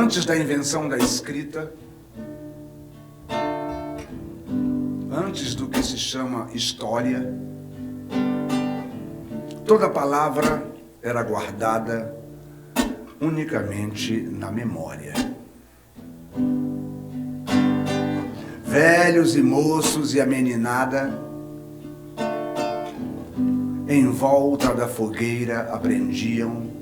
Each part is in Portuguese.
Antes da invenção da escrita, antes do que se chama história, toda palavra era guardada unicamente na memória. Velhos e moços e a meninada, em volta da fogueira, aprendiam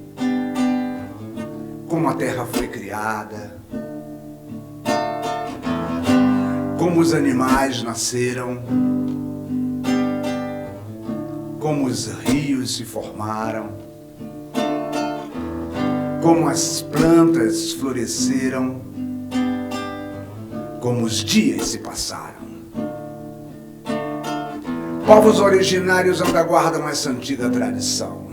como a terra foi criada, como os animais nasceram, como os rios se formaram, como as plantas floresceram, como os dias se passaram. Povos originários ainda guardam essa antiga tradição.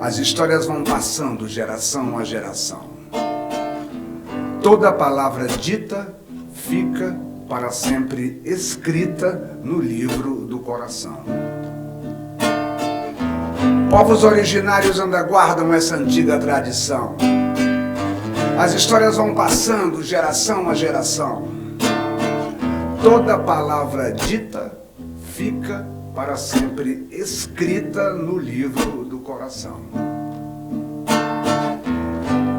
As histórias vão passando geração a geração. Toda palavra dita fica para sempre escrita no livro do coração. Povos originários ainda guardam essa antiga tradição. As histórias vão passando geração a geração. Toda palavra dita fica para sempre escrita no livro do coração.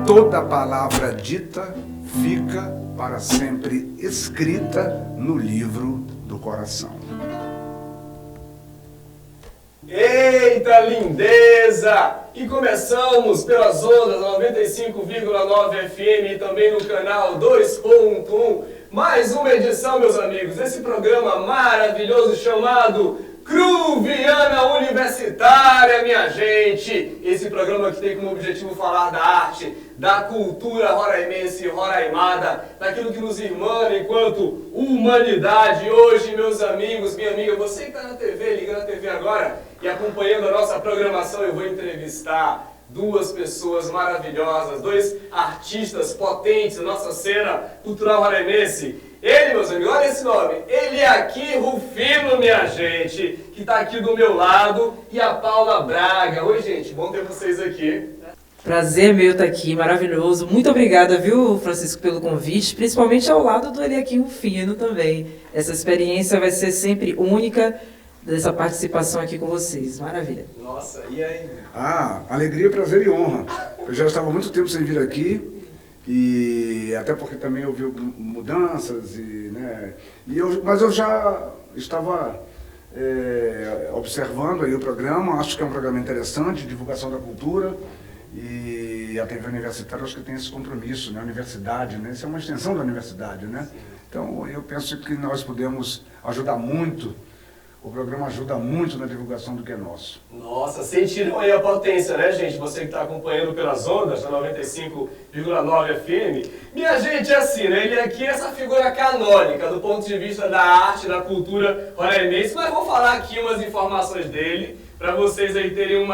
Toda palavra dita fica para sempre escrita no livro do coração. Eita lindeza! E começamos pelas ondas 95,9 FM e também no canal 2.1. Mais uma edição, meus amigos, desse programa maravilhoso chamado Cruviana Universitária, minha gente. Esse programa que tem como objetivo falar da arte, da cultura roraimense e roraimada, daquilo que nos irmana enquanto humanidade. Hoje, meus amigos, minha amiga, você que está na TV, ligando a TV agora e acompanhando a nossa programação, eu vou entrevistar duas pessoas maravilhosas, dois artistas potentes da nossa cena cultural roraimense. Ele, meus amigos, olha esse nome, Eliakim Rufino, minha gente, que está aqui do meu lado, e a Paula Braga. Oi, gente, bom ter vocês aqui. Prazer meu estar aqui, maravilhoso. Muito obrigada, viu, Francisco, pelo convite, principalmente ao lado do Eliakim Rufino também. Essa experiência vai ser sempre única, dessa participação aqui com vocês. Maravilha. Nossa, e aí? Alegria, prazer e honra. Eu já estava há muito tempo sem vir aqui, e até porque também houve mudanças, mas eu já estava observando aí o programa. Acho que é um programa interessante, divulgação da cultura, e a TV Universitária acho que tem esse compromisso, né? A universidade, né? Isso é uma extensão da universidade, né? Então eu penso que nós podemos ajudar muito. O programa ajuda muito na divulgação do que é nosso. Nossa, sentiram aí a potência, né, gente? Você que está acompanhando pelas ondas, da 95,9 FM. Minha gente, é assim, né? Ele aqui é essa figura canônica do ponto de vista da arte, da cultura roraimense, mas vou falar aqui umas informações dele para vocês aí terem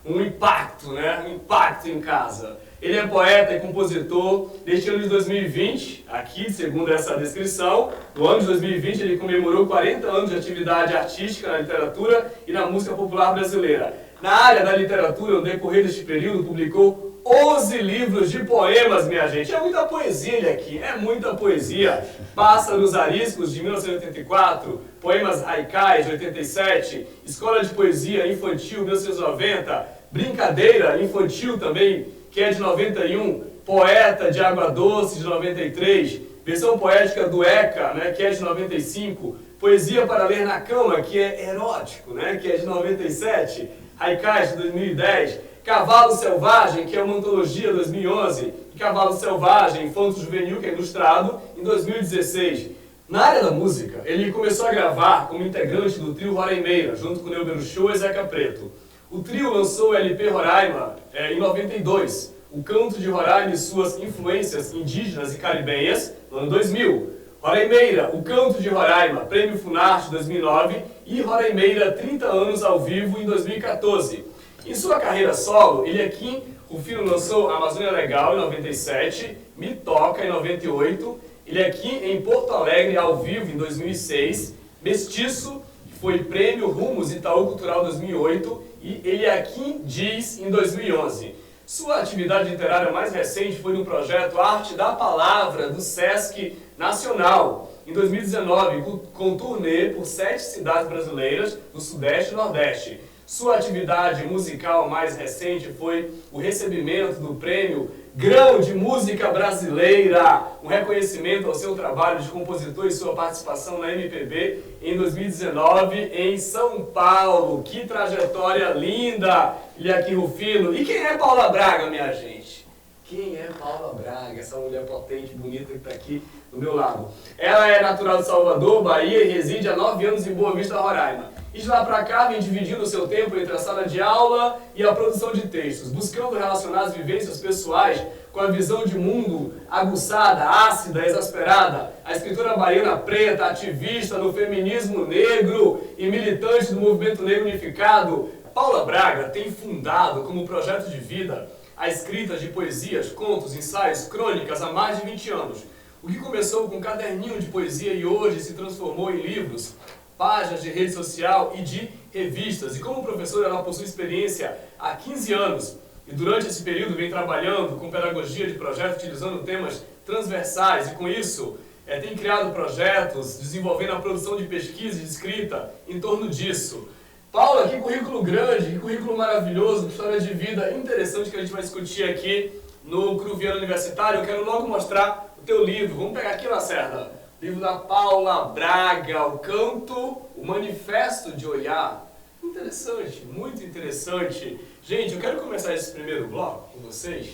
um impacto, né? Um impacto em casa. Ele é poeta e compositor. Neste ano de 2020, aqui, segundo essa descrição, no ano de 2020 ele comemorou 40 anos de atividade artística na literatura e na música popular brasileira. Na área da literatura, no decorrer deste período, publicou 11 livros de poemas, minha gente. É muita poesia ele aqui, é muita poesia. Pássaros Ariscos, de 1984, Poemas Haikais, de 87, Escola de Poesia Infantil, 1990, Brincadeira Infantil também, que é de 91, Poeta de Água Doce, de 93, versão poética do ECA, né, que é de 95, Poesia para Ler na Cama, que é erótico, né, que é de 97, Haikais, de 2010, Cavalo Selvagem, que é uma antologia, 2011, e Cavalo Selvagem, Infanto Juvenil, que é ilustrado, em 2016. Na área da música, ele começou a gravar como integrante do trio Roraimeira, junto com Neuber Show e Zeca Preto. O trio lançou o LP Roraima em 92, o canto de Roraima e suas influências indígenas e caribenhas, no ano 2000. Roraimeira, o canto de Roraima, Prêmio Funarte 2009 e Roraimeira 30 anos ao vivo em 2014. Em sua carreira solo, Eliakim Rufino lançou Amazônia Legal em 97, Me Toca em 98, Eliakim em Porto Alegre ao vivo em 2006, Mestiço, que foi Prêmio Rumos Itaú Cultural 2008, e Eliakim Diz em 2011. Sua atividade literária mais recente foi no projeto Arte da Palavra, do Sesc Nacional, em 2019, com turnê por 7 cidades brasileiras do Sudeste e Nordeste. Sua atividade musical mais recente foi o recebimento do prêmio Grão de Música Brasileira, um reconhecimento ao seu trabalho de compositor e sua participação na MPB em 2019 em São Paulo. Que trajetória linda, Eliakim Rufino. E quem é Paula Braga, minha gente? Quem é Paula Braga, essa mulher potente, bonita que está aqui do meu lado? Ela é natural de Salvador, Bahia, e reside há 9 anos em Boa Vista, Roraima. E de lá para cá vem dividindo o seu tempo entre a sala de aula e a produção de textos, buscando relacionar as vivências pessoais com a visão de mundo aguçada, ácida, exasperada. A escritora baiana preta, ativista no feminismo negro e militante do movimento negro unificado, Paula Braga tem fundado como projeto de vida a escrita de poesias, contos, ensaios, crônicas há mais de 20 anos. O que começou com um caderninho de poesia e hoje se transformou em livros, páginas de rede social e de revistas. E como professora, ela possui experiência há 15 anos. E durante esse período vem trabalhando com pedagogia de projeto, utilizando temas transversais. E com isso, tem criado projetos, desenvolvendo a produção de pesquisa e de escrita em torno disso. Paula, que currículo grande, que currículo maravilhoso, que história de vida interessante que a gente vai discutir aqui no Cruviano Universitário. Eu quero logo mostrar o teu livro. Vamos pegar aqui, Lacerda. Livro da Paula Braga, o canto, o manifesto de olhar. Interessante, muito interessante. Gente, eu quero começar esse primeiro bloco com vocês,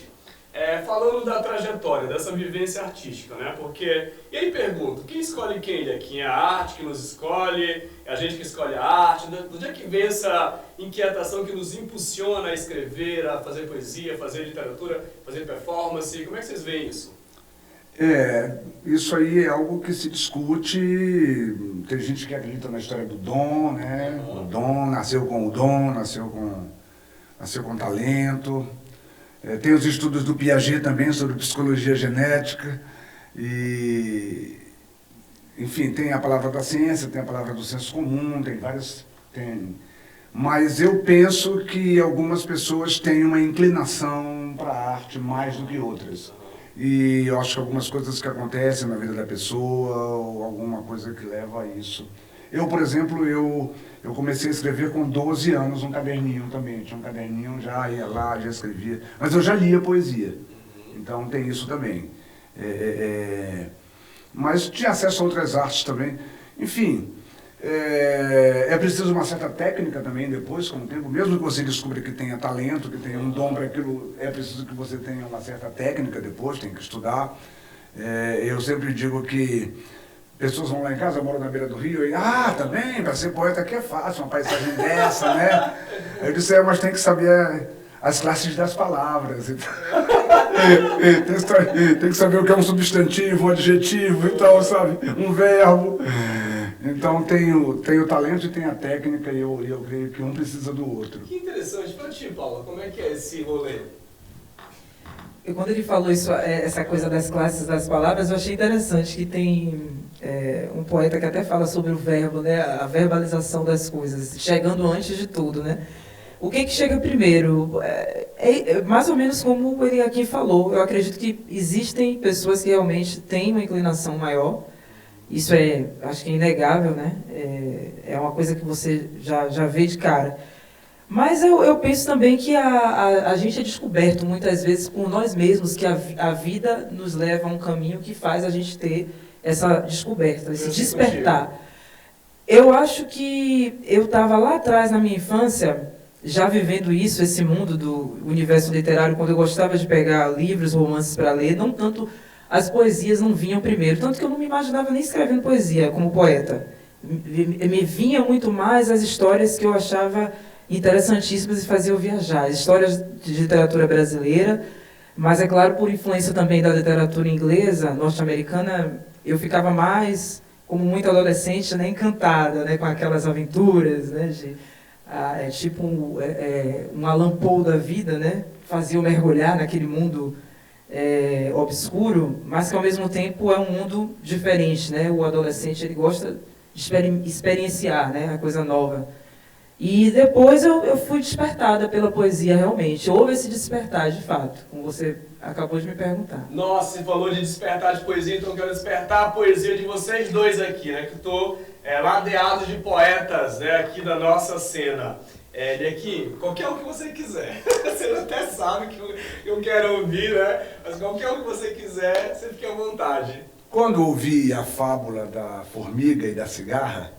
falando da trajetória, dessa vivência artística, né? Porque, e aí pergunto, quem escolhe quem aqui? É a arte que nos escolhe? É a gente que escolhe a arte? De onde é que vem essa inquietação que nos impulsiona a escrever, a fazer poesia, fazer literatura, fazer performance? Como é que vocês veem isso? Isso aí é algo que se discute. Tem gente que acredita na história do dom, né? O dom, nasceu com o dom, nasceu com talento. Tem os estudos do Piaget também sobre psicologia genética. E, enfim, tem a palavra da ciência, tem a palavra do senso comum, tem várias. Mas eu penso que algumas pessoas têm uma inclinação para a arte mais do que outras. E eu acho que algumas coisas que acontecem na vida da pessoa, ou alguma coisa que leva a isso. Eu, por exemplo, eu comecei a escrever com 12 anos um caderninho também. Tinha um caderninho, já ia lá, já escrevia. Mas eu já lia poesia. Então tem isso também. Mas tinha acesso a outras artes também. Enfim, é preciso uma certa técnica também depois, com o tempo. Mesmo que você descubra que tenha talento, que tenha um dom para aquilo, é preciso que você tenha uma certa técnica depois, tem que estudar. Eu sempre digo que pessoas vão lá em casa, eu moro na beira do rio, e também, para ser poeta aqui é fácil, uma paisagem dessa, né? Eu disse, mas tem que saber as classes das palavras. Tem que saber o que é um substantivo, um adjetivo e tal, sabe? Um verbo. Então tem o talento e tem a técnica, e eu creio que um precisa do outro. Que interessante. Para ti, Paula, como é que é esse rolê? E quando ele falou isso, essa coisa das classes das palavras, eu achei interessante que tem um poeta que até fala sobre o verbo, né, a verbalização das coisas, chegando antes de tudo, né? O que chega primeiro? Mais ou menos como ele aqui falou. Eu acredito que existem pessoas que realmente têm uma inclinação maior. Isso acho que é inegável, né? É uma coisa que você já vê de cara. Mas eu penso também que a gente é descoberto muitas vezes por nós mesmos, que a vida nos leva a um caminho que faz a gente ter essa descoberta, esse despertar. Eu acho que eu estava lá atrás, na minha infância, já vivendo isso, esse mundo do universo literário, quando eu gostava de pegar livros, romances para ler, não tanto, as poesias não vinham primeiro, tanto que eu não me imaginava nem escrevendo poesia como poeta. Me vinha muito mais as histórias que eu achava interessantíssimas e faziam viajar, as histórias de literatura brasileira, mas é claro, por influência também da literatura inglesa, norte-americana, eu ficava mais, como muita adolescente, né, encantada, né, com aquelas aventuras, né, tipo um Allan Poe da vida, né, fazia eu mergulhar naquele mundo obscuro, mas que ao mesmo tempo é um mundo diferente, né, o adolescente ele gosta de experienciar, né, a coisa nova. E depois eu fui despertada pela poesia, realmente. Houve esse despertar, de fato, como você acabou de me perguntar. Nossa, você falou de despertar de poesia, então eu quero despertar a poesia de vocês dois aqui, né? Que estou ladeado de poetas, né, aqui da nossa cena. Aqui, qualquer um que você quiser. Você até sabe que eu quero ouvir, né? Mas qualquer um que você quiser, você fique à vontade. Quando ouvi a fábula da formiga e da cigarra,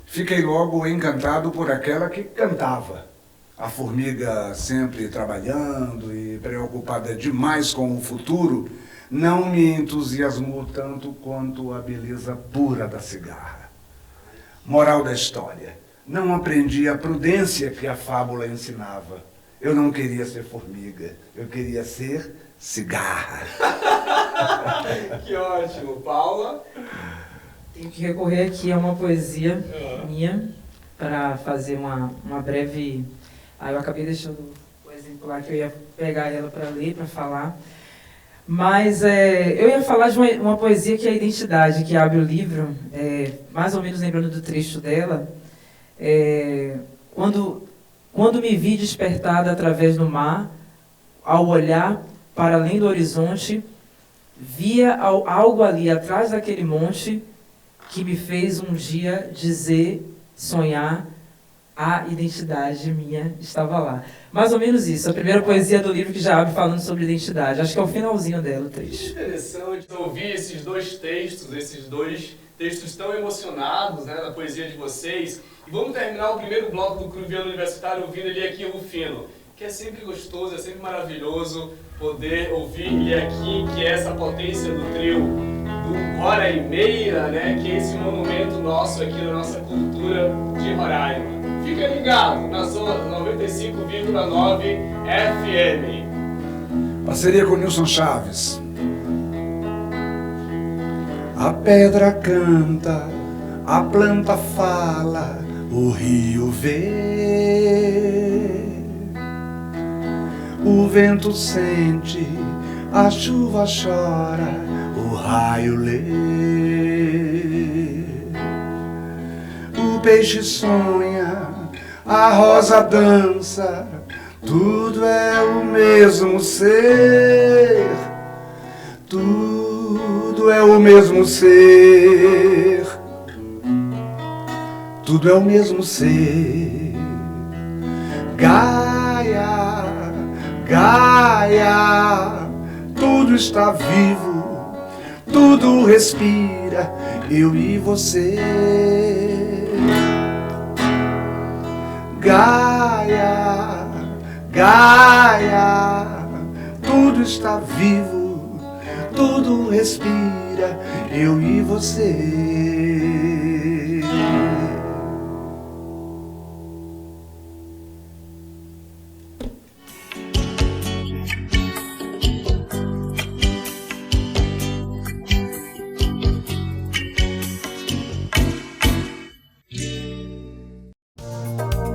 fiquei logo encantado por aquela que cantava. A formiga sempre trabalhando e preocupada demais com o futuro, não me entusiasmou tanto quanto a beleza pura da cigarra. Moral da história: não aprendi a prudência que a fábula ensinava. Eu não queria ser formiga, eu queria ser cigarra. Que ótimo. Paula? Tenho que recorrer aqui a uma poesia minha para fazer uma breve... eu acabei deixando o exemplar que eu ia pegar ela para ler, para falar. Mas eu ia falar de uma poesia que é a Identidade, que abre o livro, mais ou menos lembrando do trecho dela. Quando me vi despertada através do mar, ao olhar para além do horizonte, via algo ali atrás daquele monte que me fez um dia dizer, sonhar, a identidade minha estava lá. Mais ou menos isso, a primeira poesia do livro que já abre falando sobre identidade. Acho que é o finalzinho dela, o trecho. Interessante ouvir esses dois textos tão emocionados, né, da poesia de vocês. E vamos terminar o primeiro bloco do Cruviano Universitário ouvindo ele aqui, Rufino, que é sempre gostoso, é sempre maravilhoso poder ouvir ele aqui, que é essa potência do trio do Roraimeira, né, que é esse monumento nosso aqui na nossa cultura de Roraima. Fica ligado na zona 95,9 FM. Parceria com Nilson Chaves. A pedra canta, a planta fala, o rio vê. O vento sente, a chuva chora, o raio lê. O peixe sonha, a rosa dança, tudo é o mesmo ser. Tudo é o mesmo ser. Tudo é o mesmo ser. Gaia, Gaia, tudo está vivo, tudo respira, eu e você. Gaia, Gaia, tudo está vivo, tudo respira, eu e você.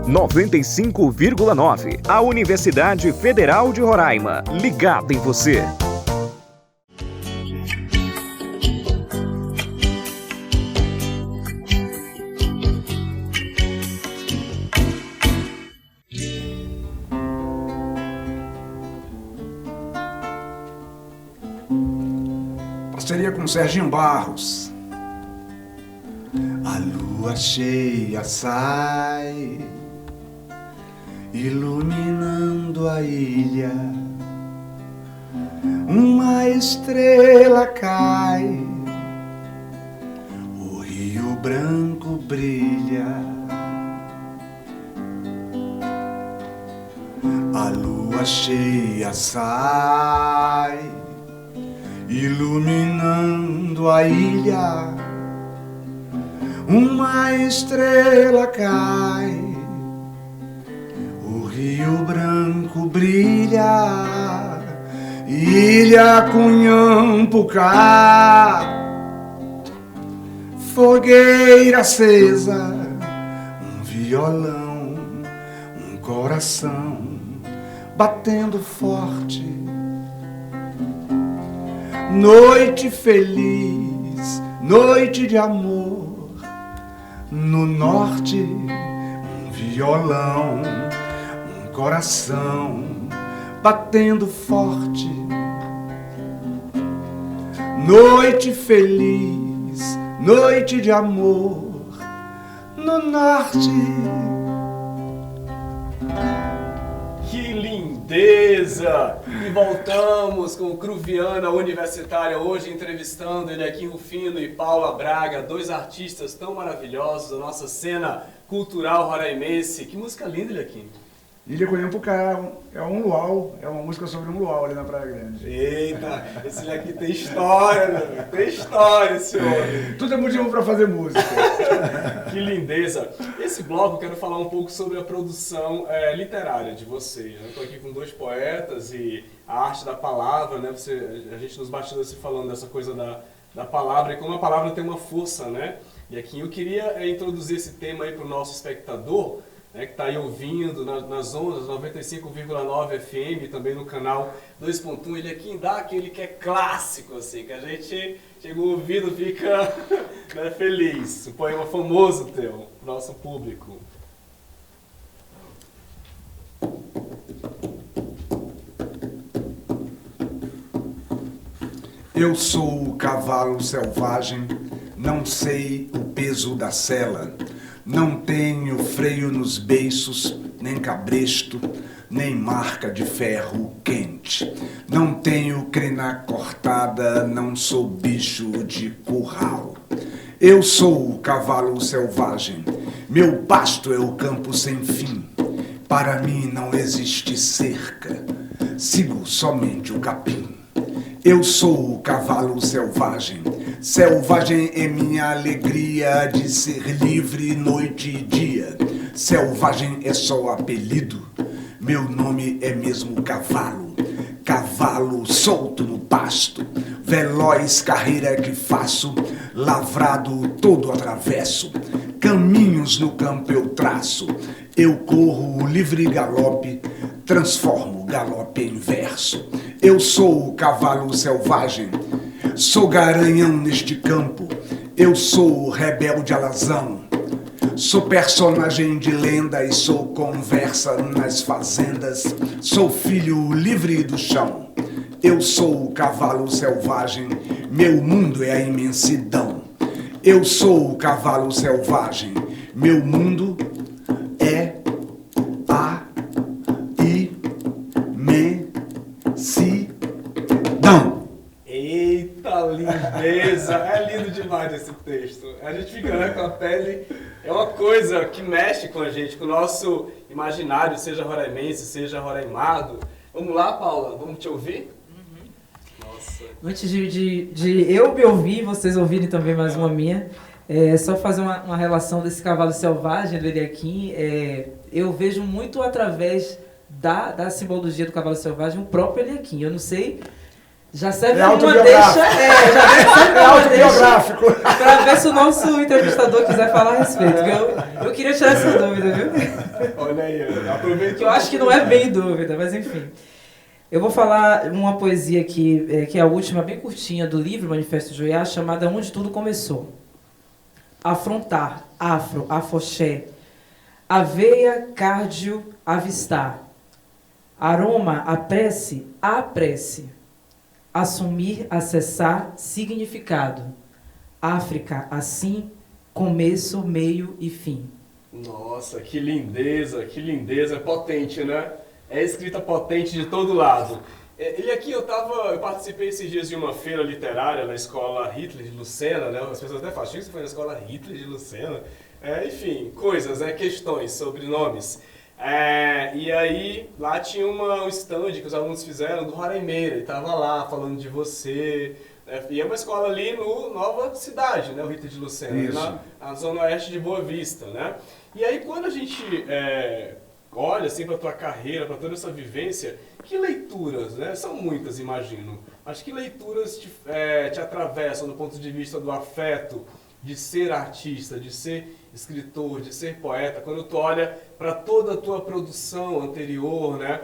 Noventa e 95,9, a Universidade Federal de Roraima, ligada em você. Parceria com Serginho Barros. A lua cheia sai, iluminando a ilha. Uma estrela cai, o rio branco brilha. A lua cheia sai, iluminando a ilha. Uma estrela cai, o rio branco brilha. Ilha Cunhampucá, fogueira acesa, um violão, um coração batendo forte. Noite feliz, noite de amor. No norte, um violão, um coração batendo forte. Noite feliz, noite de amor no norte. Que lindeza! E voltamos com o Cruviana Universitária, hoje entrevistando Eliakim Rufino e Paula Braga, dois artistas tão maravilhosos da nossa cena cultural roraimense. Que música linda, Eliakim! Ilha Coyampucá é um luau, é uma música sobre um luau ali na Praia Grande. Eita, esse aqui tem história, meu amigo. Tem história esse homem. Tudo é motivo para fazer música. Que lindeza. Esse bloco eu quero falar um pouco sobre a produção literária de vocês. Eu estou aqui com dois poetas e a arte da palavra, né? A gente nos bastidores se falando dessa coisa da palavra e como a palavra tem uma força, né? E aqui eu queria introduzir esse tema aí para o nosso espectador, né, que está aí ouvindo nas ondas 95,9 FM, também no canal 2.1, ele aqui dá aquele que é clássico, assim, que a gente chega o ouvido fica né, feliz. Um poema famoso teu, nosso público. Eu sou o cavalo selvagem, não sei o peso da sela. Não tenho freio nos beiços, nem cabresto, nem marca de ferro quente. Não tenho crina cortada, não sou bicho de curral. Eu sou o cavalo selvagem, meu pasto é o campo sem fim. Para mim não existe cerca, sigo somente o capim. Eu sou o cavalo selvagem, selvagem é minha alegria de ser livre noite e dia. Selvagem é só apelido, meu nome é mesmo cavalo. Cavalo solto no pasto, veloz carreira que faço, lavrado todo atravesso. Caminhos no campo eu traço, eu corro livre galope, transformo galope em verso. Eu sou o cavalo selvagem, sou garanhão neste campo, eu sou o rebelde alazão. Sou personagem de lenda e sou conversa nas fazendas, sou filho livre do chão. Eu sou o cavalo selvagem, meu mundo é a imensidão. Eu sou o cavalo selvagem, meu mundo é a imensidão. Eita, lindeza! É lindo demais esse texto. A gente fica né, com a pele... É uma coisa que mexe com a gente, com o nosso imaginário, seja roraimense, seja roraimado. Vamos lá, Paula? Vamos te ouvir? Nossa. Antes de eu me ouvir e vocês ouvirem também mais uma minha, só fazer uma relação desse cavalo selvagem do Eliakim. Eu vejo muito através da simbologia do cavalo selvagem o próprio Eliakim. Eu não sei... Já serve uma deixa, autobiográfico. Para ver se o nosso entrevistador quiser falar a respeito. Eu queria tirar essa dúvida, viu? Olha aí, aproveita. Eu acho que não é bem dúvida, mas enfim. Eu vou falar uma poesia aqui, que é a última, bem curtinha, do livro Manifesto Joiá, chamada Onde Tudo Começou. Afrontar, afro, afoxé, aveia, cardio, avistar. Aroma, a prece. Assumir, acessar, significado. África, assim, começo, meio e fim. Nossa, que lindeza, potente, né? É escrita potente de todo lado. Ele aqui, eu participei esses dias de uma feira literária na escola Hitler de Lucena, né? As pessoas até falam, você foi na escola Hitler de Lucena? Enfim, coisas, né? Questões, sobrenomes. E aí, lá tinha um stand que os alunos fizeram do Roraimeira, e tava lá falando de você. E é uma escola ali no Nova Cidade, né, o Rita de Lucena, na zona oeste de Boa Vista, né? E aí, quando a gente olha assim para a tua carreira, para toda essa vivência, que leituras, né? São muitas, imagino, mas que leituras te atravessam do ponto de vista do afeto, de ser artista, de ser escritor, de ser poeta, quando tu olha para toda a tua produção anterior, né,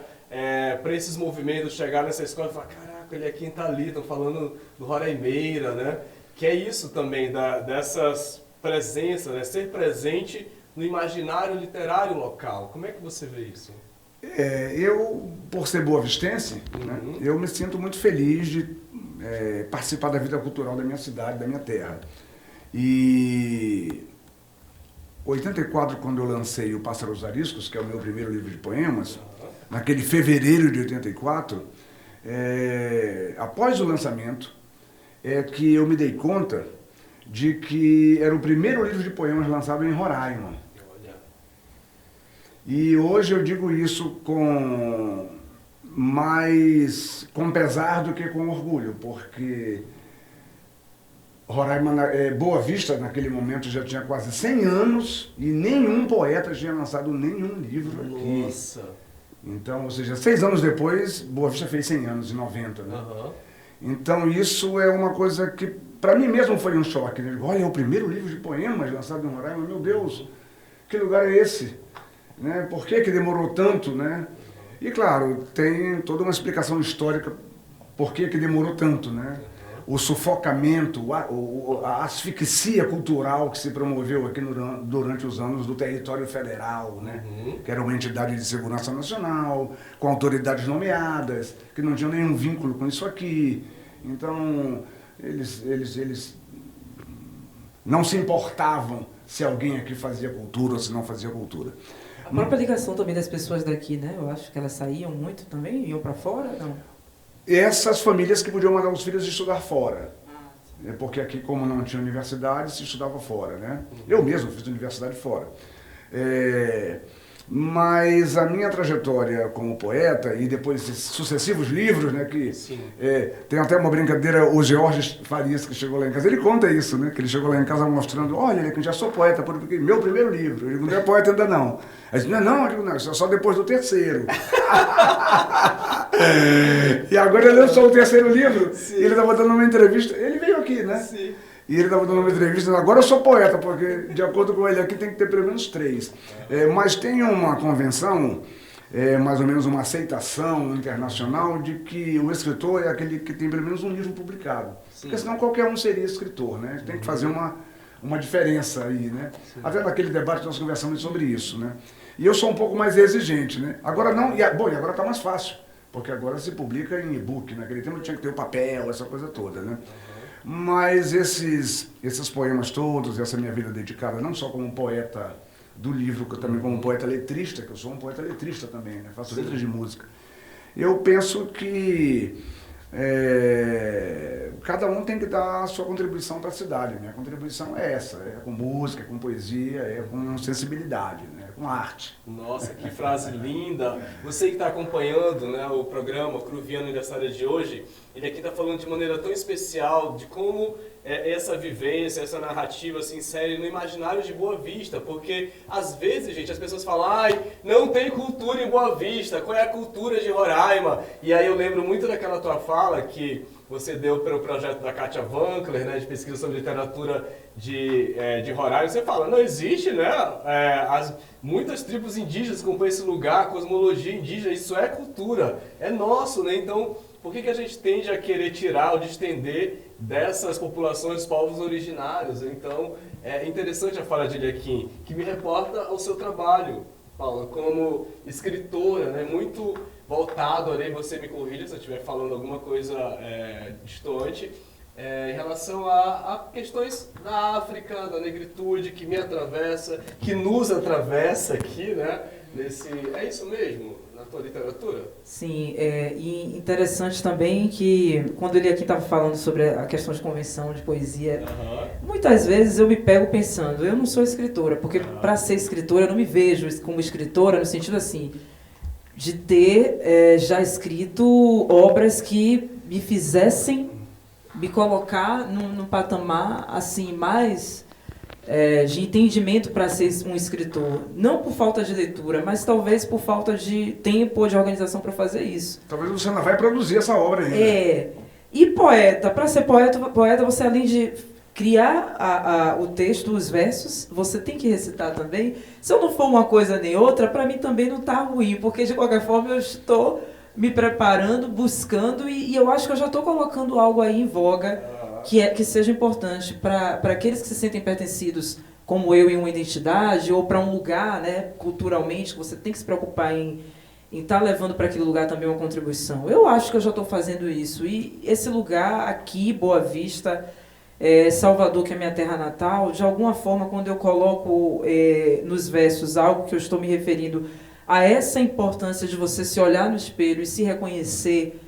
para esses movimentos chegar nessa escola e falar, caraca, ele aqui tá ali, estão falando do Roraimeira, né, que é isso também, dessas presenças, né, ser presente no imaginário literário local. Como é que você vê isso? Eu, por ser boavistense, né, eu me sinto muito feliz de participar da vida cultural da minha cidade, da minha terra. E 84, quando eu lancei o Pássaros Ariscos, que é o meu primeiro livro de poemas, naquele fevereiro de 84, após o lançamento, é que eu me dei conta de que era o primeiro livro de poemas lançado em Roraima. E hoje eu digo isso com pesar do que com orgulho, porque Roraima, Boa Vista, naquele momento, já tinha quase 100 anos e nenhum poeta tinha lançado nenhum livro aqui. Nossa! Então, ou seja, 6 anos depois, Boa Vista fez 100 anos, em 90, né? Então, isso é uma coisa que, para mim mesmo, foi um choque, né? Olha, é o primeiro livro de poemas lançado em Roraima, meu Deus, que lugar é esse? Né? Por que demorou tanto, né? E, claro, tem toda uma explicação histórica por que demorou tanto, né? O sufocamento, a asfixia cultural que se promoveu aqui durante os anos do território federal, né? Que era uma entidade de segurança nacional, com autoridades nomeadas, que não tinham nenhum vínculo com isso aqui. Então, eles não se importavam se alguém aqui fazia cultura ou se não fazia cultura. A própria ligação também das pessoas daqui, né? Eu acho que elas saíam muito também, iam para fora, não? Essas famílias que podiam mandar os filhos estudar fora. Porque aqui, como não tinha universidade, se estudava fora, né? Eu mesmo fiz universidade fora. Mas a minha trajetória como poeta, e depois esses sucessivos livros, né, que tem até uma brincadeira, o Georges Farias, que chegou lá em casa, ele conta isso, né, que ele chegou lá em casa mostrando, olha, eu já sou poeta, porque meu primeiro livro, ele não é poeta ainda não. Aí disse, não, eu digo, só depois do terceiro. E agora ele lançou o terceiro livro, e ele estava dando uma entrevista, ele veio aqui, né? Sim. E ele estava dando uma entrevista dizendo, agora eu sou poeta, porque de acordo com ele aqui tem que ter pelo menos 3. Mas tem uma convenção, mais ou menos uma aceitação internacional de que o escritor é aquele que tem pelo menos um livro publicado. Sim. Porque senão qualquer um seria escritor, né? Tem que fazer uma diferença aí, né? Sim. Até naquele debate nós conversamos sobre isso, né? E eu sou um pouco mais exigente, né? Agora não, e agora está mais fácil, porque agora se publica em e-book, naquele tempo tinha que ter o papel, essa coisa toda, né? Mas esses poemas todos, essa minha vida dedicada, não só como poeta do livro, que também como poeta letrista, que eu sou um poeta letrista também, né? Faço letras de música. Eu penso que cada um tem que dar a sua contribuição para a cidade. Minha contribuição é essa, é com música, é com poesia, é com sensibilidade, né? Com arte. Nossa, que frase linda! Você que está acompanhando, né, o programa Cruviano Aniversário de hoje, ele aqui está falando de maneira tão especial de como essa vivência, essa narrativa se insere no imaginário de Boa Vista, porque às vezes, gente, as pessoas falam, ai, não tem cultura em Boa Vista, qual é a cultura de Roraima? E aí eu lembro muito daquela tua fala que você deu para o projeto da Kátia Wankler, né, de pesquisa sobre literatura de Roraima. Você fala, não existe, né, muitas tribos indígenas compõem esse lugar, cosmologia indígena, isso é cultura, é nosso, né? Então, por que a gente tende a querer tirar ou distender dessas populações, povos originários? Então, é interessante a fala de Eliakim, que me reporta ao seu trabalho, Paula, como escritora, né, muito voltado, ali você me corrija se eu estiver falando alguma coisa distante, em relação a questões da África, da negritude, que me atravessa, que nos atravessa aqui, né? É isso mesmo, na tua literatura? Sim, e interessante também que, quando ele aqui estava falando sobre a questão de convenção, de poesia, muitas vezes eu me pego pensando, eu não sou escritora, porque para ser escritora eu não me vejo como escritora no sentido assim, de ter já escrito obras que me fizessem me colocar num patamar assim mais de entendimento para ser um escritor. Não por falta de leitura, mas talvez por falta de tempo ou de organização para fazer isso. Talvez você não vai produzir essa obra ainda. E poeta, para ser poeta você além de criar o texto, os versos, você tem que recitar também. Se eu não for uma coisa nem outra, para mim também não está ruim, porque de qualquer forma eu estou me preparando, buscando, e eu acho que eu já estou colocando algo aí em voga que seja importante para aqueles que se sentem pertencidos como eu em uma identidade, ou para um lugar, né, culturalmente, que você tem que se preocupar em estar levando para aquele lugar também uma contribuição. Eu acho que eu já estou fazendo isso. E esse lugar aqui, Boa Vista, Salvador, que é minha terra natal, de alguma forma, quando eu coloco nos versos algo que eu estou me referindo a essa importância de você se olhar no espelho e se reconhecer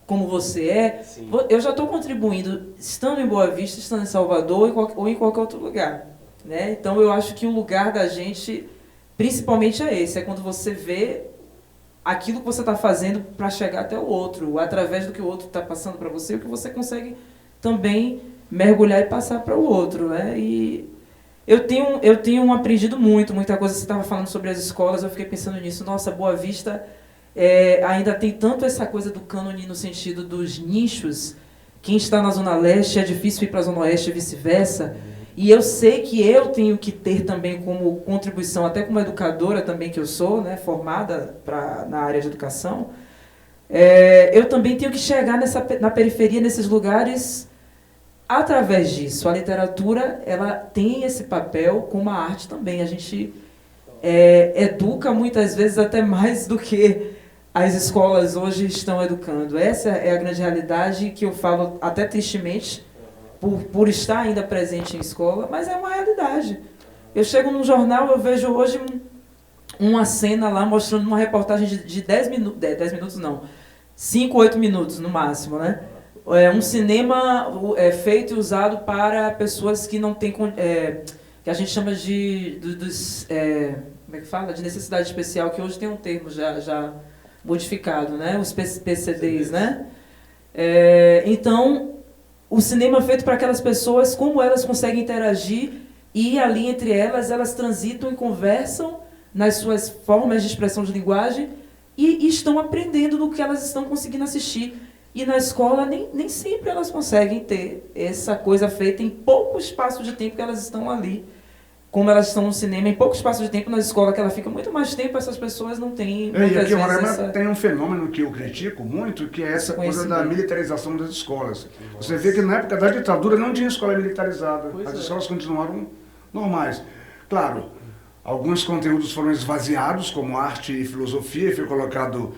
como você é, sim, eu já estou contribuindo, estando em Boa Vista, estando em Salvador ou em qualquer outro lugar. Né? Então, eu acho que o lugar da gente, principalmente é esse, é quando você vê aquilo que você está fazendo para chegar até o outro, através do que o outro está passando para você, o que você consegue também mergulhar e passar para o outro. Né? E eu tenho aprendido muita coisa. Você estava falando sobre as escolas, eu fiquei pensando nisso. Nossa, Boa Vista ainda tem tanto essa coisa do cânone no sentido dos nichos. Quem está na Zona Leste é difícil ir para a Zona Oeste e vice-versa. E eu sei que eu tenho que ter também como contribuição, até como educadora também que eu sou, né, formada na área de educação, eu também tenho que chegar na periferia, nesses lugares, através disso. A literatura, ela tem esse papel, como a arte também. A gente educa muitas vezes até mais do que as escolas hoje estão educando. Essa é a grande realidade que eu falo até tristemente, por estar ainda presente em escola, mas é uma realidade. Eu chego num jornal, eu vejo hoje uma cena lá mostrando uma reportagem de 10 minutos, 10 minutos não, 5, 8 minutos no máximo, né? Um cinema feito e usado para pessoas que não têm, que a gente chama como é que fala? De necessidade especial, que hoje tem um termo já modificado, né? Os PCDs, né? Então, o cinema é feito para aquelas pessoas, como elas conseguem interagir e ali entre elas transitam e conversam nas suas formas de expressão de linguagem e estão aprendendo do que elas estão conseguindo assistir. E na escola nem sempre elas conseguem ter essa coisa feita em pouco espaço de tempo que elas estão ali. Como elas estão no cinema, em pouco espaço de tempo na escola, que ela fica muito mais tempo, essas pessoas não têm... E aqui em Roraima tem um fenômeno que eu critico muito, que é essa coisa da militarização das escolas. Você vê que na época da ditadura não tinha escola militarizada. As escolas continuaram normais. Claro, alguns conteúdos foram esvaziados, como arte e filosofia, e foi colocado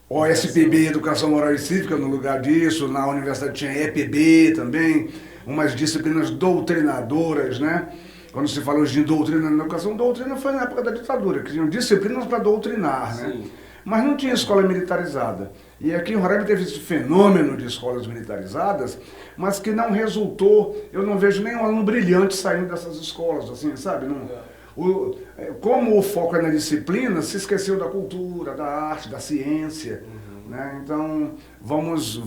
OSPB, Educação Moral e Cívica, no lugar disso. Na universidade tinha EPB também, umas disciplinas doutrinadoras, né? Quando se fala hoje em doutrina na educação, doutrina foi na época da ditadura, que tinham disciplinas para doutrinar, né? Sim. Mas não tinha escola militarizada. E aqui em Roraima teve esse fenômeno de escolas militarizadas, mas que não resultou, eu não vejo nenhum aluno brilhante saindo dessas escolas, assim, sabe? Não, como o foco é na disciplina, se esqueceu da cultura, da arte, da ciência. Né? Então, vamos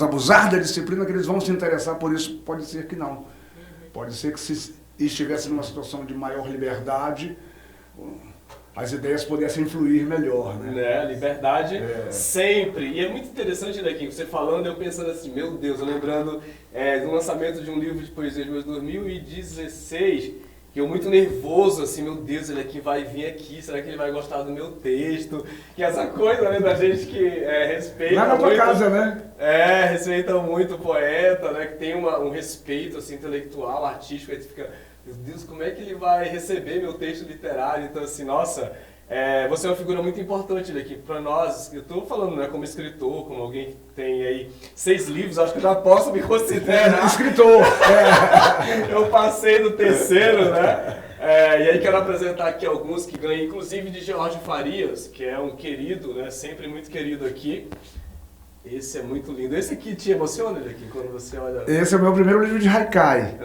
abusar da disciplina, que eles vão se interessar por isso, pode ser que não. Pode ser que se estivesse numa situação de maior liberdade, as ideias pudessem fluir melhor, né? Liberdade sempre. E é muito interessante, daqui você falando, eu pensando assim, meu Deus, eu lembrando do lançamento de um livro de poesia de 2016, que eu muito nervoso, assim, meu Deus, ele aqui vai vir aqui, será que ele vai gostar do meu texto? Que essa coisa, né, da gente que respeita lá na tua casa, né? Respeita muito o poeta, né, que tem um respeito, assim, intelectual, artístico, aí tu fica, meu Deus, como é que ele vai receber meu texto literário? Então, assim, nossa, você é uma figura muito importante daqui para nós. Eu estou falando, né, como escritor, como alguém que tem aí 6 livros, acho que eu já posso me considerar escritor. Eu passei do 3º, né? E aí quero apresentar aqui alguns que ganhei, inclusive de George Farias, que é um querido, né, sempre muito querido aqui. Esse é muito lindo. Esse aqui te emociona, aqui quando você olha? Esse é o meu primeiro livro de haikai.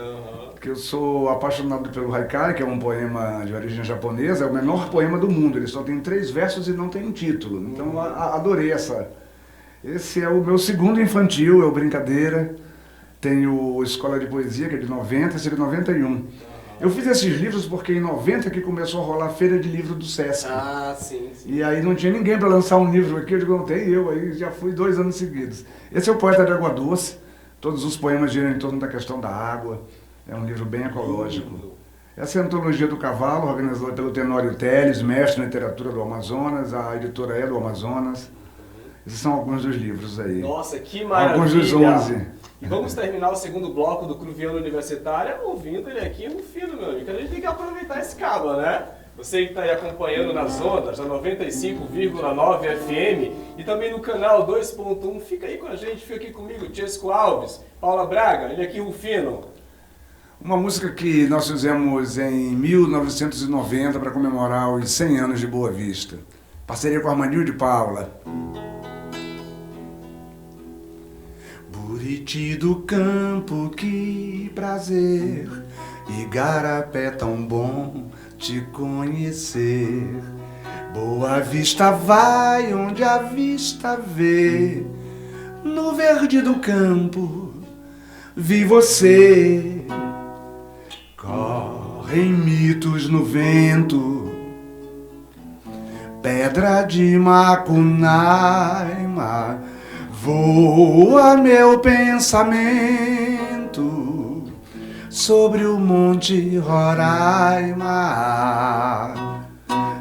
Que eu sou apaixonado pelo haikai, que é um poema de origem japonesa, é o menor poema do mundo, ele só tem 3 versos e não tem um título. Então adorei essa. Esse é o meu segundo infantil, é o Brincadeira. Tenho Escola de Poesia, que é de 90, esse é de 91. Eu fiz esses livros porque em 90 que começou a rolar a Feira de Livro do Sesc. Sim. E aí não tinha ninguém para lançar um livro aqui, eu digo, não tem eu, aí já fui 2 anos seguidos. Esse é o Poeta de Água Doce, todos os poemas giram em torno da questão da água. É um livro bem ecológico. Essa é a Antologia do Cavalo, organizada pelo Tenório Teles, mestre em literatura do Amazonas, a editora é do Amazonas. Esses são alguns dos livros aí. Nossa, que maravilha! Alguns dos 11. E vamos terminar o segundo bloco do Cruviano Universitária ouvindo ele aqui no fino, meu amigo. A gente tem que aproveitar esse cabo, né? Você que está aí acompanhando nas ondas, da 95,9 FM e também no canal 2.1, fica aí com a gente, fica aqui comigo, Chesco Alves, Paula Braga, ele aqui, Rufino. Uma música que nós fizemos em 1990 para comemorar os 100 anos de Boa Vista. Parceria com Armandinho de Paula. Buriti do campo, que prazer, Igarapé tão bom te conhecer. Boa Vista vai onde a vista vê, no verde do campo vi você. Correm mitos no vento, pedra de Macunaíma, voa meu pensamento sobre o Monte Roraima.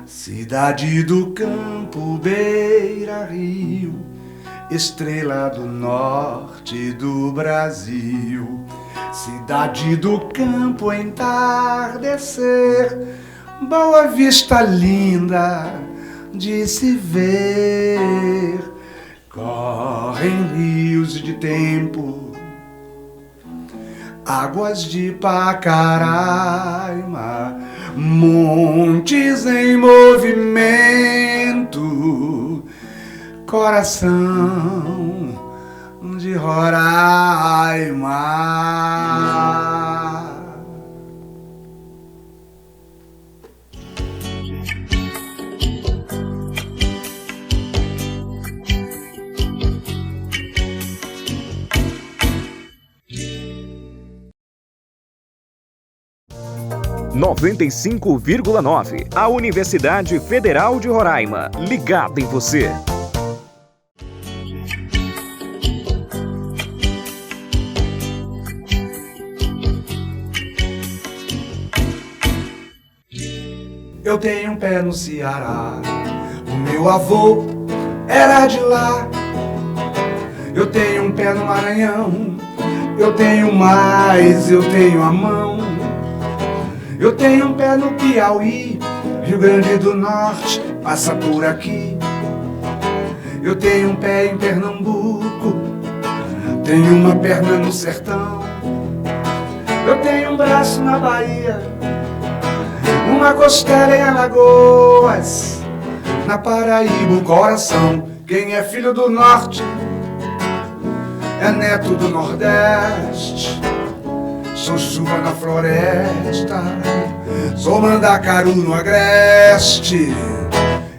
Cidade do campo, beira-rio, estrela do norte do Brasil. Cidade do campo, entardecer, Boa Vista linda de se ver. Correm rios de tempo, águas de Pacaraima, montes em movimento, coração de Roraima. Noventa e 95,9. A Universidade Federal de Roraima. Ligada em você. Eu tenho um pé no Ceará, o meu avô era de lá. Eu tenho um pé no Maranhão, eu tenho mais, eu tenho a mão. Eu tenho um pé no Piauí, Rio Grande do Norte, passa por aqui. Eu tenho um pé em Pernambuco, tenho uma perna no sertão. Eu tenho um braço na Bahia, uma costela em Alagoas, na Paraíba o coração. Quem é filho do norte é neto do nordeste. Sou chuva na floresta, sou mandacaru no agreste.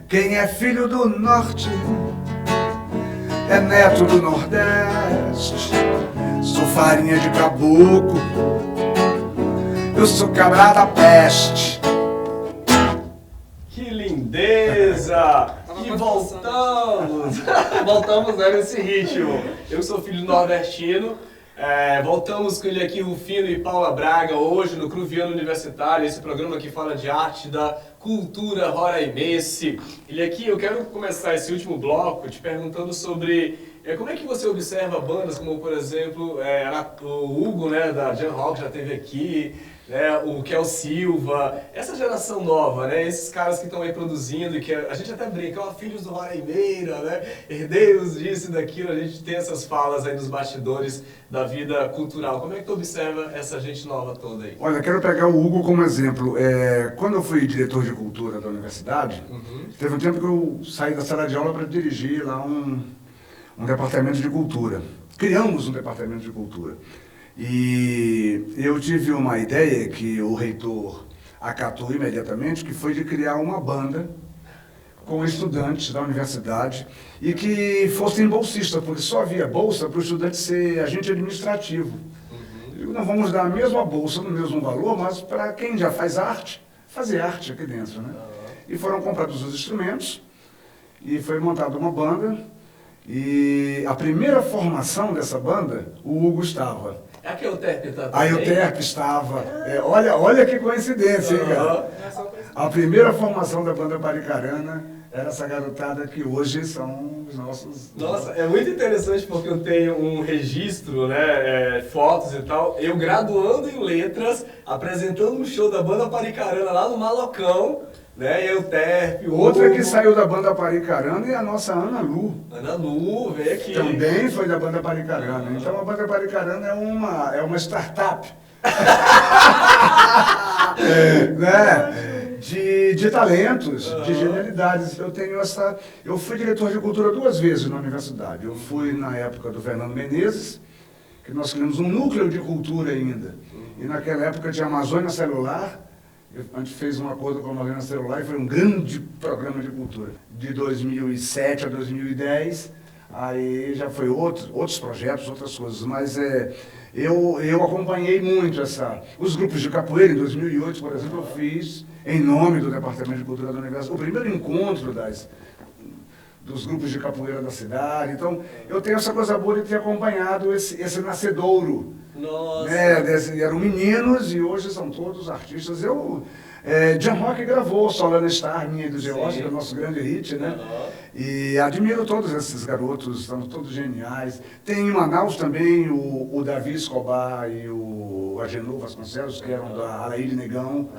Quem é filho do norte é neto do nordeste. Sou farinha de caboclo, eu sou cabra da peste. Que lindeza! E voltamos! Voltamos, né, nesse ritmo. Eu sou filho nordestino. Voltamos com ele aqui, Rufino e Paula Braga, hoje no Cruviano Universitário, esse programa que fala de arte da cultura roraimense. Ele aqui, eu quero começar esse último bloco te perguntando sobre como é que você observa bandas como, por exemplo, o Hugo, né, da Jan Rock já esteve aqui, né, o Kel Silva, essa geração nova, né, esses caras que estão aí produzindo e que a gente até brinca, filhos do Roraimeira, né, herdeiros disso e daquilo, a gente tem essas falas aí nos bastidores da vida cultural. Como é que tu observa essa gente nova toda aí? Olha, quero pegar o Hugo como exemplo. Quando eu fui diretor de cultura da universidade, teve um tempo que eu saí da sala de aula para dirigir lá um departamento de cultura. Criamos um departamento de cultura. E eu tive uma ideia que o reitor acatou imediatamente, que foi de criar uma banda com estudantes da universidade e que fossem bolsistas, porque só havia bolsa para o estudante ser agente administrativo. E nós vamos dar a mesma bolsa, no mesmo valor, mas para quem já faz arte, fazer arte aqui dentro, né? E foram comprados os instrumentos e foi montada uma banda. E a primeira formação dessa banda, o Hugo estava. É a que a Euterpe está A Euterpe estava. Olha que coincidência, hein, cara? A primeira formação da banda Paricarana era essa garotada que hoje são os nossos... Nossa, é muito interessante porque eu tenho um registro, né, fotos e tal, eu graduando em letras, apresentando um show da banda Paricarana lá no Malocão, né, Euterpe, Outra que saiu da banda Paricarana é a nossa Ana Lu. Ana Lu, veio aqui. Também foi da banda Paricarana. Então a banda Paricarana é uma startup. Né? De talentos, de genialidades. Eu fui diretor de cultura 2 vezes na universidade. Eu fui na época do Fernando Menezes, que nós criamos um núcleo de cultura ainda. E naquela época tinha Amazônia Celular. A gente fez um acordo com a Amazônia Celular e foi um grande programa de cultura. De 2007 a 2010, aí já foi outros projetos, outras coisas. Mas eu acompanhei muito os grupos de capoeira. Em 2008, por exemplo, eu fiz, em nome do Departamento de Cultura da Universidade, o primeiro encontro dos grupos de capoeira da cidade. Então, eu tenho essa coisa boa de ter acompanhado esse nascedouro. Nossa! Eram meninos e hoje são todos artistas. John Rock gravou Solana Star, minha e do George, que é o nosso grande hit, né? E admiro todos esses garotos, são todos geniais. Tem em Manaus também o Davi Escobar e o Agenor Vasconcelos, que eram da Alaíde Negão.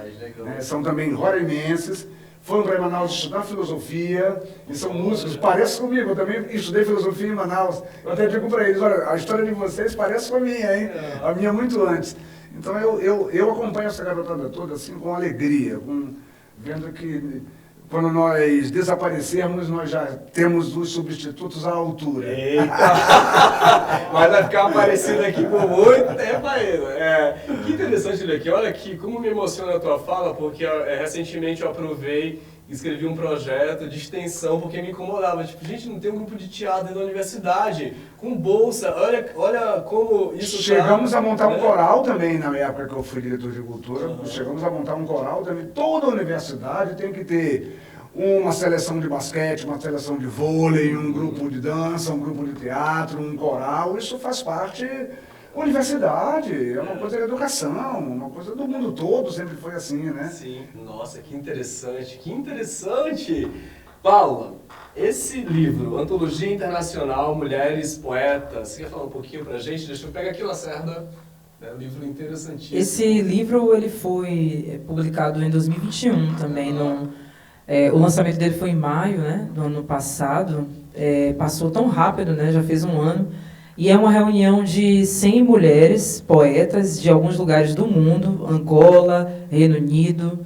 São também roraimenses. Foram para Manaus estudar filosofia, e são músicos, parece comigo, eu também estudei filosofia em Manaus. Eu até digo para eles, olha, a história de vocês parece com a minha, hein? A minha muito antes. Então eu acompanho essa garotada toda assim com alegria, vendo que quando nós desaparecermos, nós já temos os substitutos à altura. Eita! Mas vai ficar aparecendo aqui por muito tempo ainda. Que interessante, Leque. Olha aqui, como me emociona a tua fala, porque recentemente eu aprovei e escrevi um projeto de extensão, porque me incomodava. Tipo, gente, não tem um grupo de teatro dentro da universidade, com bolsa, olha como isso Chegamos a montar um coral também, na época que eu fui diretor de cultura. Chegamos a montar um coral também. Toda universidade tem que ter uma seleção de basquete, uma seleção de vôlei, um grupo de dança, um grupo de teatro, um coral. Isso faz parte da universidade, é uma coisa de educação, uma coisa do mundo todo, sempre foi assim, né? Sim, nossa, que interessante, que interessante! Paula, esse livro, Antologia Internacional, Mulheres Poetas, você quer falar um pouquinho pra gente? Deixa eu pegar aqui o Lacerda, um livro interessantíssimo. Esse livro ele foi publicado em 2021 também, o lançamento dele foi em maio, né, do ano passado, passou tão rápido, né, já fez um ano, e é uma reunião de 100 mulheres poetas de alguns lugares do mundo, Angola, Reino Unido,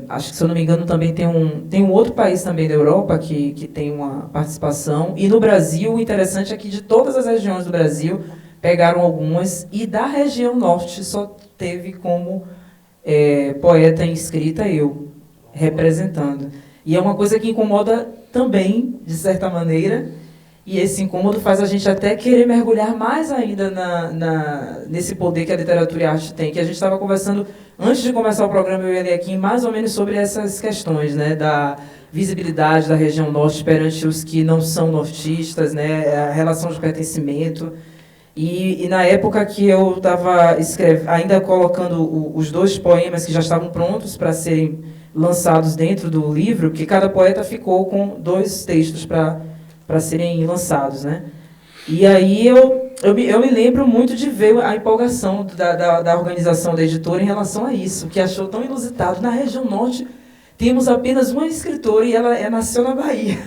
acho que, se eu não me engano, também tem um outro país também da Europa que tem uma participação, e no Brasil, o interessante é que de todas as regiões do Brasil, pegaram algumas, e da região norte só teve como poeta inscrita eu, representando. E é uma coisa que incomoda também, de certa maneira, e esse incômodo faz a gente até querer mergulhar mais ainda nesse poder que a literatura e a arte tem, que a gente estava conversando, antes de começar o programa, eu e ele aqui, mais ou menos sobre essas questões, né, da visibilidade da região norte perante os que não são nortistas, né, a relação de pertencimento. E na época que eu estava ainda colocando os 2 poemas que já estavam prontos para serem lançados dentro do livro, que cada poeta ficou com 2 textos para serem lançados, né? E aí eu me lembro muito de ver a empolgação da organização da editora em relação a isso, que achou tão inusitado. Na região norte temos apenas uma escritora e ela nasceu na Bahia,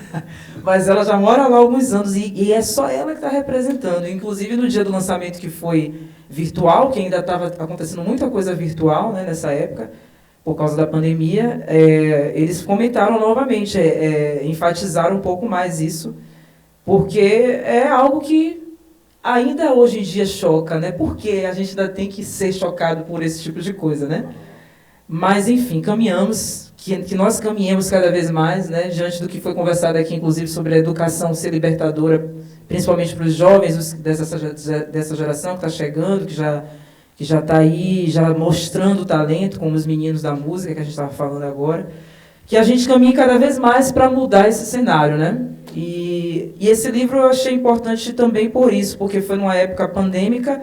mas ela já mora lá há alguns anos e é só ela que está representando. Inclusive no dia do lançamento, que foi virtual, que ainda estava acontecendo muita coisa virtual, né, nessa época, por causa da pandemia, eles comentaram novamente, enfatizaram um pouco mais isso, porque é algo que ainda hoje em dia choca, né? Porque a gente ainda tem que ser chocado por esse tipo de coisa, né? Mas, enfim, caminhamos, que nós caminhemos cada vez mais, né? Diante do que foi conversado aqui, inclusive, sobre a educação ser libertadora, principalmente para os jovens dessa geração que está chegando, que já está aí, já mostrando talento, como os meninos da música que a gente estava falando agora, que a gente caminhe cada vez mais para mudar esse cenário, né? E esse livro eu achei importante também por isso, porque foi numa época pandêmica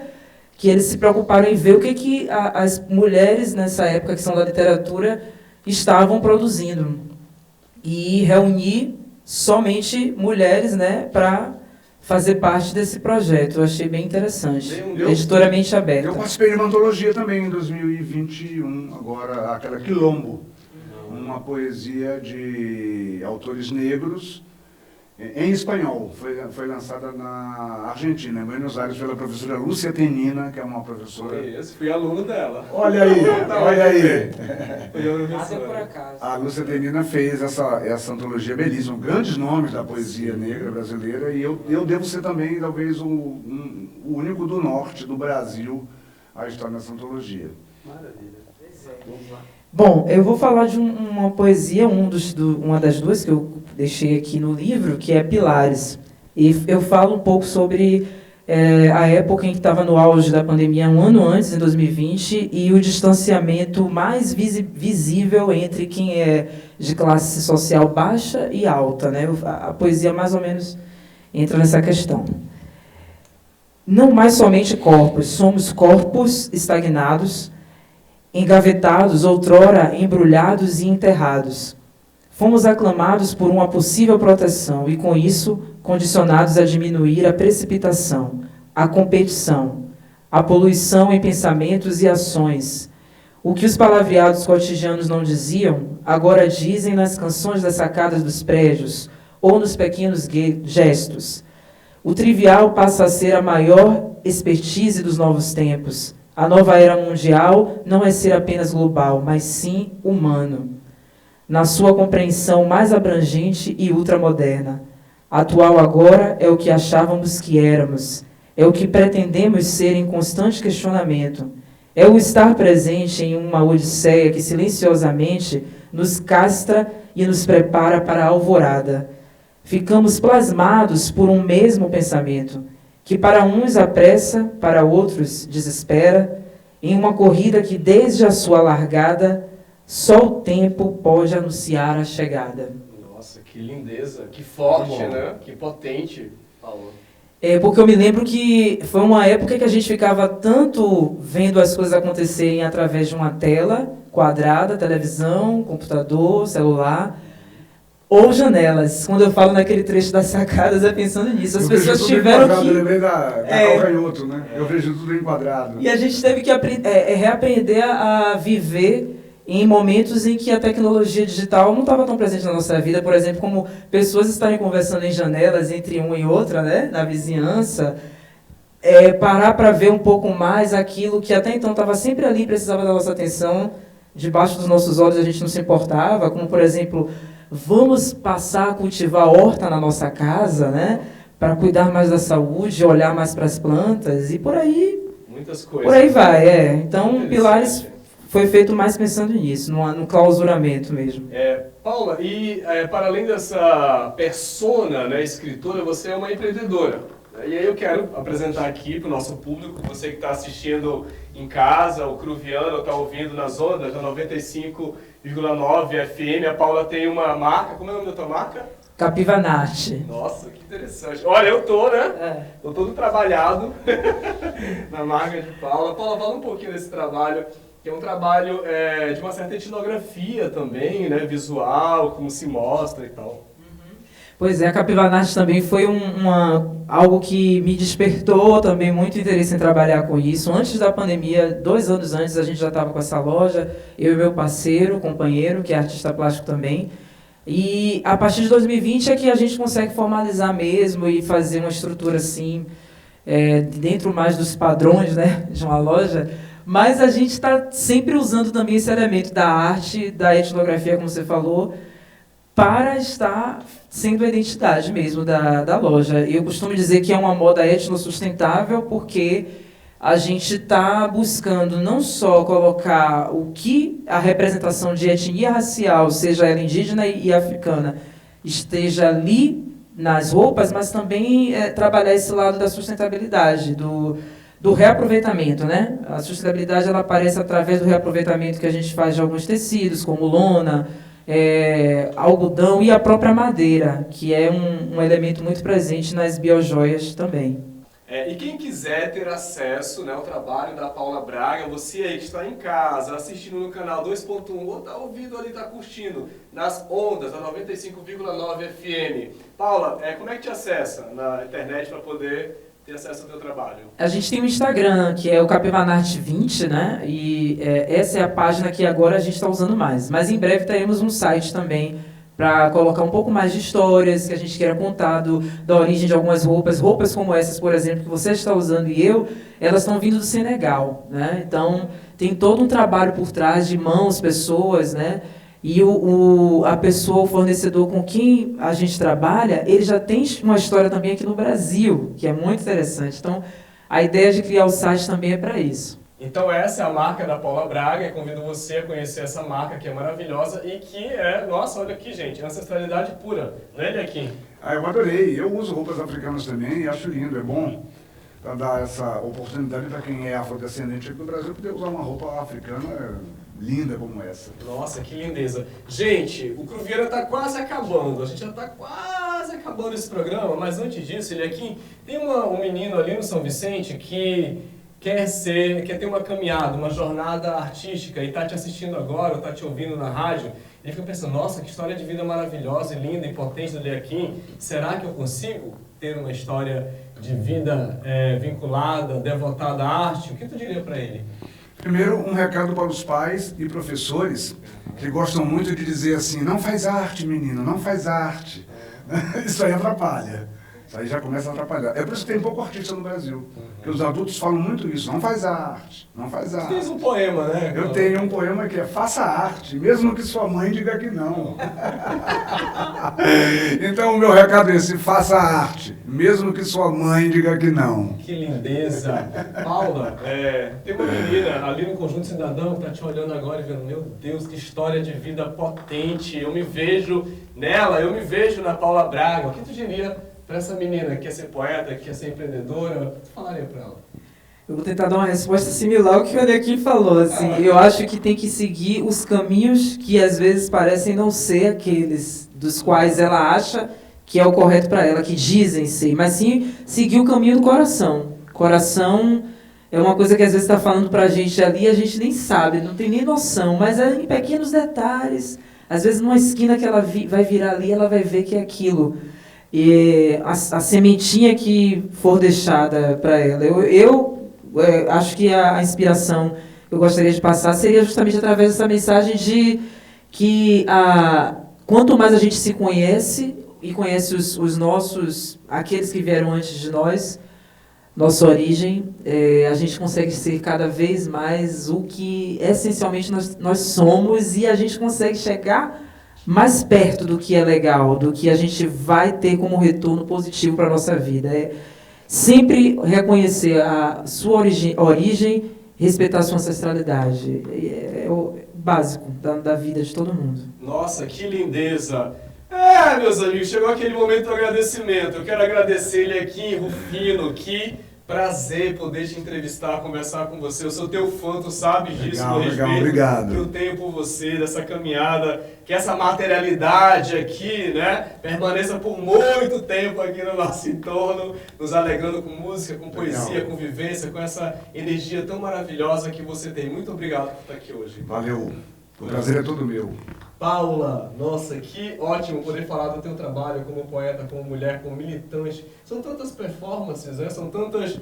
que eles se preocuparam em ver o que as mulheres nessa época, que são da literatura, estavam produzindo. E reuni somente mulheres, né, para fazer parte desse projeto. Eu achei bem interessante. Editora Mente Aberta. Eu participei de uma antologia também em 2021, agora, aquela Quilombo. Uma poesia de autores negros em espanhol. Foi lançada na Argentina, em Buenos Aires, pela professora Lúcia Tenina, que é uma professora... Fui aluno dela. Olha aí, olha aí. Nada por acaso. A Lúcia Tenina fez essa antologia belíssima, grandes nomes da poesia negra brasileira, e eu devo ser também, talvez, o único do norte do Brasil a estar nessa antologia. Maravilha. Vamos lá. Bom, eu vou falar de uma poesia, uma das duas que eu deixei aqui no livro, que é Pilares. E eu falo um pouco sobre a época em que estava no auge da pandemia, um ano antes, em 2020, e o distanciamento mais visível entre quem é de classe social baixa e alta, né? A poesia mais ou menos entra nessa questão. Não mais somente corpos, somos corpos estagnados, engavetados, outrora embrulhados e enterrados. Fomos aclamados por uma possível proteção e, com isso, condicionados a diminuir a precipitação, a competição, a poluição em pensamentos e ações. O que os palavreados cotidianos não diziam, agora dizem nas canções das sacadas dos prédios ou nos pequenos gestos. O trivial passa a ser a maior expertise dos novos tempos. A nova era mundial não é ser apenas global, mas sim humano, na sua compreensão mais abrangente e ultramoderna. Atual agora é o que achávamos que éramos, é o que pretendemos ser em constante questionamento, é o estar presente em uma odisseia que silenciosamente nos castra e nos prepara para a alvorada. Ficamos plasmados por um mesmo pensamento, que para uns apressa, para outros desespera, em uma corrida que desde a sua largada, só o tempo pode anunciar a chegada. Nossa, que lindeza, que forte, né? Que potente, Paulo. Porque eu me lembro que foi uma época que a gente ficava tanto vendo as coisas acontecerem através de uma tela quadrada, televisão, computador, celular, ou janelas. Quando eu falo naquele trecho das sacadas, é pensando nisso. As pessoas tiveram que... Eu lembrei da Calcanhoto, né? Eu vejo tudo enquadrado. E a gente teve que reaprender a viver em momentos em que a tecnologia digital não estava tão presente na nossa vida. Por exemplo, como pessoas estarem conversando em janelas entre uma e outra, né? Na vizinhança. Parar para ver um pouco mais aquilo que até então estava sempre ali, precisava da nossa atenção. Debaixo dos nossos olhos a gente não se importava. Como, por exemplo... Vamos passar a cultivar horta na nossa casa, né? Para cuidar mais da saúde, olhar mais para as plantas e por aí. Muitas coisas. Por aí vai, Então, Pilares foi feito mais pensando nisso, no clausuramento mesmo. Paula, e para além dessa persona, né, escritora, você é uma empreendedora. E aí eu quero apresentar aqui para o nosso público, você que está assistindo em casa, o Cruviano está ouvindo nas ondas, da 95,9 FM. A Paula tem uma marca, como é o nome da tua marca? Capivanarte. Nossa, que interessante. Olha, eu tô, né? Tô todo trabalhado na marca de Paula. Paula, fala um pouquinho desse trabalho, que é um trabalho de uma certa etnografia também, né? Visual, como se mostra e tal. Pois é, a Capivanarte também foi algo que me despertou também muito interesse em trabalhar com isso. Antes da pandemia, 2 anos antes, a gente já estava com essa loja, eu e meu parceiro, companheiro, que é artista plástico também. E a partir de 2020 é que a gente consegue formalizar mesmo e fazer uma estrutura assim, dentro mais dos padrões, né, de uma loja. Mas a gente está sempre usando também esse elemento da arte, da etnografia, como você falou, para estar sendo a identidade mesmo da loja. Eu costumo dizer que é uma moda etnossustentável porque a gente está buscando não só colocar o que a representação de etnia racial, seja ela indígena e africana, esteja ali nas roupas, mas também trabalhar esse lado da sustentabilidade, do reaproveitamento, né? A sustentabilidade ela aparece através do reaproveitamento que a gente faz de alguns tecidos, como lona, algodão e a própria madeira, que é um elemento muito presente nas biojoias também. E quem quiser ter acesso, né, ao trabalho da Paula Braga, você aí que está em casa, assistindo no canal 2.1, ou está ouvindo ali, está curtindo nas ondas da 95,9 FM. Paula, como é que te acessa na internet para poder ter acesso ao teu trabalho? A gente tem um Instagram, que é o Capivanarte 20, né? E essa é a página que agora a gente está usando mais. Mas em breve teremos um site também, para colocar um pouco mais de histórias que a gente queira contar da origem de algumas roupas. Roupas como essas, por exemplo, que você está usando e elas estão vindo do Senegal, né? Então, tem todo um trabalho por trás de mãos, pessoas, né? E a pessoa, o fornecedor com quem a gente trabalha, ele já tem uma história também aqui no Brasil, que é muito interessante. Então, a ideia de criar o site também é para isso. Então essa é a marca da Paula Braga, eu convido você a conhecer essa marca que é maravilhosa e que nossa, olha aqui gente, ancestralidade pura, não é, Eliakim? Eu adorei, eu uso roupas africanas também e acho lindo, é bom para dar essa oportunidade para quem é afrodescendente aqui do Brasil poder usar uma roupa africana linda como essa. Nossa, que lindeza. Gente, o Cruveira está quase acabando, a gente já está quase acabando esse programa, mas antes disso, Eliakim, tem um menino ali no São Vicente que quer ter uma caminhada, uma jornada artística e está te assistindo agora, ou está te ouvindo na rádio, ele fica pensando, nossa, que história de vida maravilhosa, linda e potente do Eliakim, será que eu consigo ter uma história de vida vinculada, devotada à arte? O que tu diria para ele? Primeiro, um recado para os pais e professores que gostam muito de dizer assim, não faz arte, menino, não faz arte. Isso aí atrapalha. Isso aí já começa a atrapalhar. É por isso que tem pouco artista no Brasil. Porque os adultos falam muito isso. Não faz arte, não faz arte. Você fez um poema, né? Eu tenho um poema que é faça arte, mesmo que sua mãe diga que não. Então o meu recado é esse, faça arte, mesmo que sua mãe diga que não. Que lindeza. Paula, tem uma menina ali no Conjunto Cidadão que está te olhando agora e vendo, meu Deus, que história de vida potente. Eu me vejo nela, eu me vejo na Paula Braga. O que tu diria para essa menina que quer ser poeta, que quer ser empreendedora? O que tu falaria para ela? Eu vou tentar dar uma resposta similar ao que o Eliakim falou. Assim, eu acho que tem que seguir os caminhos que às vezes parecem não ser aqueles dos quais ela acha que é o correto para ela, que dizem ser, mas sim seguir o caminho do coração. Coração é uma coisa que às vezes está falando para a gente ali, a gente nem sabe, não tem nem noção, mas é em pequenos detalhes. Às vezes numa esquina que ela vai virar ali, ela vai ver que é aquilo. E a sementinha que for deixada para ela. Eu acho que a inspiração que eu gostaria de passar seria justamente através dessa mensagem de que quanto mais a gente se conhece e conhece os nossos, aqueles que vieram antes de nós, nossa origem, a gente consegue ser cada vez mais o que essencialmente nós somos e a gente consegue chegar mais perto do que é legal, do que a gente vai ter como retorno positivo para a nossa vida. Sempre reconhecer a sua origem, respeitar a sua ancestralidade. É o básico da vida de todo mundo. Nossa, que lindeza! Meus amigos, chegou aquele momento do agradecimento. Eu quero agradecer ele aqui, Rufino, que prazer poder te entrevistar, conversar com você. Eu sou teu fã, tu sabes disso, do respeito obrigado. Que eu tenho por você, dessa caminhada, que essa materialidade aqui, né, permaneça por muito tempo aqui no nosso entorno, nos alegrando com música, com poesia, com vivência, com essa energia tão maravilhosa que você tem. Muito obrigado por estar aqui hoje. Valeu. O prazer é todo meu. Paula, nossa, que ótimo poder falar do teu trabalho como poeta, como mulher, como militante. São tantas performances, né? São tantas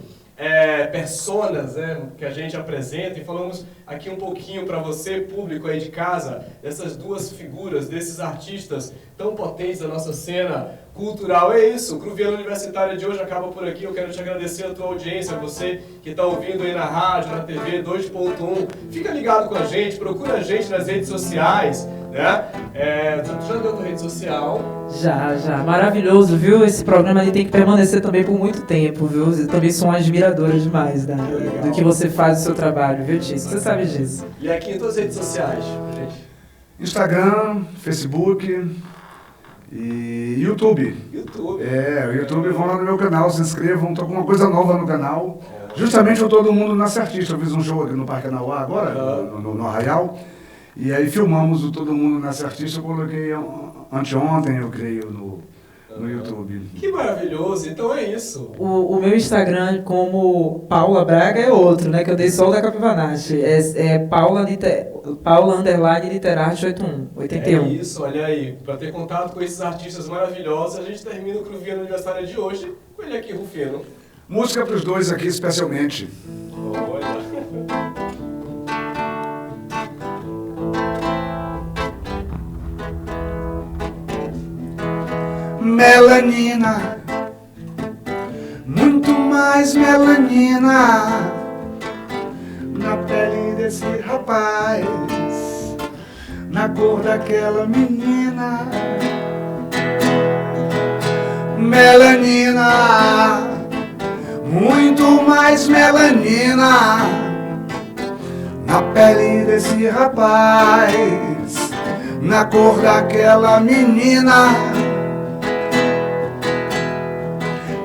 personas, né, que a gente apresenta, e falamos aqui um pouquinho para você, público aí de casa, dessas duas figuras, desses artistas tão potentes da nossa cena cultural. É isso, o Cruviano Universitário de hoje acaba por aqui. Eu quero te agradecer a tua audiência, você que está ouvindo aí na rádio, na TV 2.1. Fica ligado com a gente, procura a gente nas redes sociais, né? Tu já deu tua rede social? Já. Maravilhoso, viu? Esse programa ali tem que permanecer também por muito tempo, viu? Eu também sou uma admiradora demais do que você faz no seu trabalho, viu, Tício? Você sabe disso. E aqui em todas as redes sociais, gente? Instagram, Facebook e YouTube. O YouTube, vão lá no meu canal, se inscrevam, tô com uma coisa nova no canal. Justamente o Todo Mundo Nasce Artista. Eu fiz um show aqui no Parque Anauá agora, no Arraial. E aí filmamos o Todo Mundo Nasce Artista, eu coloquei anteontem, eu creio, no YouTube. Que maravilhoso, então é isso. O meu Instagram, como Paula Braga, é outro, né? Que eu dei só o da Capivanache. É Paula _ Literarte 81. É isso, olha aí. Para ter contato com esses artistas maravilhosos, a gente termina o Cruviano Aniversário de hoje com ele aqui, Rufino. Música para os dois aqui especialmente. Olha. Melanina, muito mais melanina na pele desse rapaz, na cor daquela menina. Melanina, muito mais melanina na pele desse rapaz, na cor daquela menina.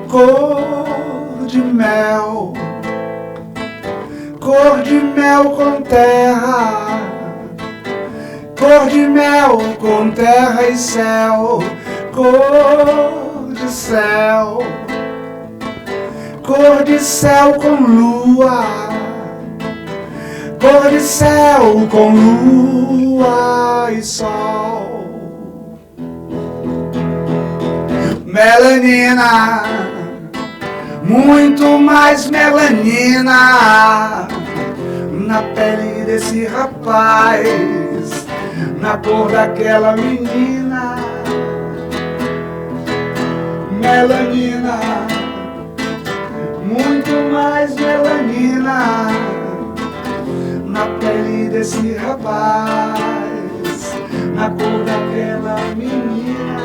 Cor de mel com terra, cor de mel com terra e céu, cor de céu com lua, cor de céu com lua e sol. Melanina, muito mais melanina na pele desse rapaz, na cor daquela menina. Melanina, muito mais melanina na pele desse rapaz, na cor daquela menina.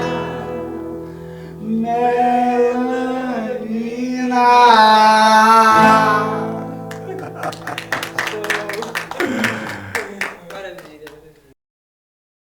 Melanina.